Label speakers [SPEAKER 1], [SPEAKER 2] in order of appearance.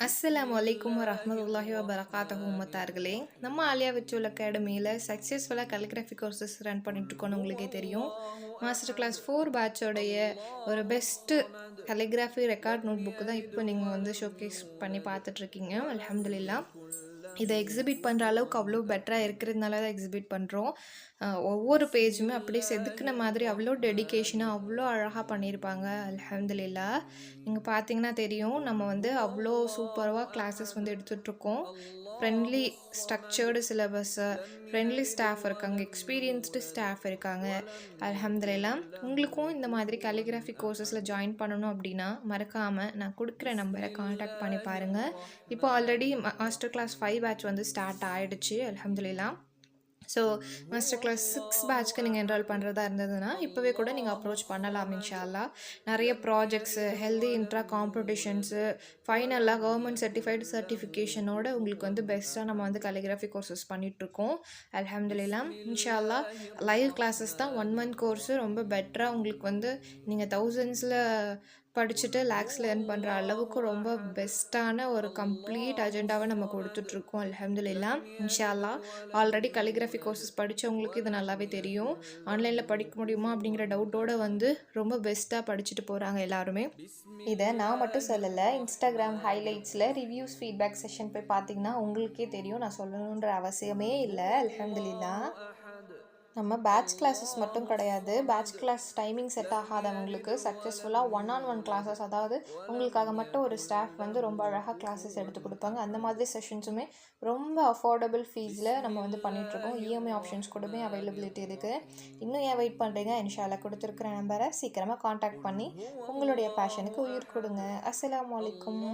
[SPEAKER 1] அஸ்ஸலாமு அலைக்கும் வரஹ்மத்துல்லாஹி வபரகாத்துஹு உம்மத்தார்களே. நம்ம Alia virtual அகாடமியில சக்ஸஸ்ஃபுல்லா calligraphy courses run பண்ணிட்டுருக்கோம்னு உங்களுக்கே தெரியும். மாஸ்டர் கிளாஸ் 4 பேட்சோடைய ஒரு best calligraphy record note book தான் இப்போ நீங்க வந்து ஷோகேஸ் பண்ணி பார்த்துட்ருக்கீங்க. அல்ஹம்துலில்லாஹ். இத எக்ஸிபிட் பண்ற அளவுக்கு அவ்வளோ பெட்டரா இருக்கிறதுனால தான் எக்ஸிபிட் பண்றோம். ஒவ்வொரு பேஜுமே அப்படியே செதுக்குன மாதிரி அவ்வளோ டெடிகேஷனா, அவ்வளோ அழகா பண்ணியிருப்பாங்க. அல்ஹம்துலில்லாஹ். நீங்க பார்த்தீங்கன்னா தெரியும். நம்ம வந்து அவ்வளோ சூப்பரா கிளாஸஸ் வந்து எடுத்துட்ருக்கோம். Friendly structured syllabus, friendly staff இருக்காங்க, எக்ஸ்பீரியன்ஸ்டு ஸ்டாஃப் இருக்காங்க. அல்ஹம்துலில்லாஹ். உங்களுக்கும் இந்த மாதிரி கலிகிராஃபி கோர்சஸில் ஜாயின் பண்ணணும் அப்படின்னா, மறக்காம நான் குடுக்குற நம்பரை கான்டாக்ட் பண்ணி பாருங்க. இப்போ ஆல்ரெடி மாஸ்டர் கிளாஸ் 5 பேட்ச் வந்து ஸ்டார்ட் ஆயிடுச்சு. அல்ஹம்துலில்லாஹ். ஸோ மாஸ்டர் கிளாஸ் 6 பேட்ச்க்கு நீங்கள் என்ரோல் பண்ணுறதா இருந்ததுன்னா, இப்போவே கூட நீங்கள் அப்ரோச் பண்ணலாம் இன்ஷா அல்லாஹ். நிறைய ப்ராஜெக்ட்ஸு, ஹெல்தி இன்ட்ரா காம்படிஷன்ஸு, ஃபைனலாக கவர்மெண்ட் சர்டிஃபைடு சர்டிஃபிகேஷனோட உங்களுக்கு வந்து பெஸ்ட்டாக நம்ம வந்து கலிகிராஃபி கோர்சஸ் பண்ணிகிட்ருக்கோம். அல்ஹம்துலில்லாஹ். இன்ஷா அல்லாஹ் லைவ் கிளாஸஸ் தான் 1 மந்த் கோர்ஸு. ரொம்ப பெட்டராக உங்களுக்கு வந்து நீங்கள் தௌசண்ட்ஸில் படிச்சுட்டு லேக்ஸில் ஏர்ன் பண்ணுற அளவுக்கு ரொம்ப பெஸ்ட்டான ஒரு கம்ப்ளீட் அஜெண்டாவை நம்ம கொடுத்துட்ருக்கோம். அல்ஹம்துலில்லாஹ். இன்ஷா அல்லாஹ். ஆல்ரெடி கலிகிராஃபி கோர்சஸ் படித்தவங்களுக்கு இது நல்லாவே தெரியும். ஆன்லைனில் படிக்க முடியுமா அப்படிங்கிற டவுட்டோடு வந்து ரொம்ப பெஸ்ட்டாக படிச்சுட்டு போகிறாங்க எல்லாருமே. இதை நான் மட்டும் சொல்லலை. இன்ஸ்டாகிராம் ஹைலைட்ஸில் ரிவ்யூஸ் ஃபீட்பேக் செஷன் போய் பார்த்தீங்கன்னா உங்களுக்கே தெரியும். நான் சொல்லணுன்ற அவசியமே இல்லை. அல்ஹம்துலில்லாஹ். நம்ம பேட்ச் கிளாஸஸ் மட்டும் கிடையாது. பேட்ச் கிளாஸ் டைமிங் செட் ஆகாதவங்களுக்கு சக்ஸஸ்ஃபுல்லாக ஒன் கிளாஸஸ், அதாவது உங்களுக்காக மட்டும் ஒரு ஸ்டாஃப் வந்து ரொம்ப அழகாக கிளாஸஸ் எடுத்து கொடுப்பாங்க. அந்த மாதிரி செஷன்ஸுமே ரொம்ப அஃபோர்டபுள் ஃபீஸில் நம்ம வந்து பண்ணிகிட்ருக்கோம். இஎம்ஐ ஆப்ஷன்ஸ் கூடவே அவைலபிலிட்டி இருக்குது. இன்னும் ஏன் வெயிட் பண்ணுறீங்க? இன்ஷா அல்லாஹ் கொடுத்துருக்குற நம்பரை சீக்கிரமாக காண்டாக்ட் பண்ணி உங்களுடைய பேஷனுக்கு உயிர் கொடுங்க. அஸ்ஸலாமு அலைக்கும்.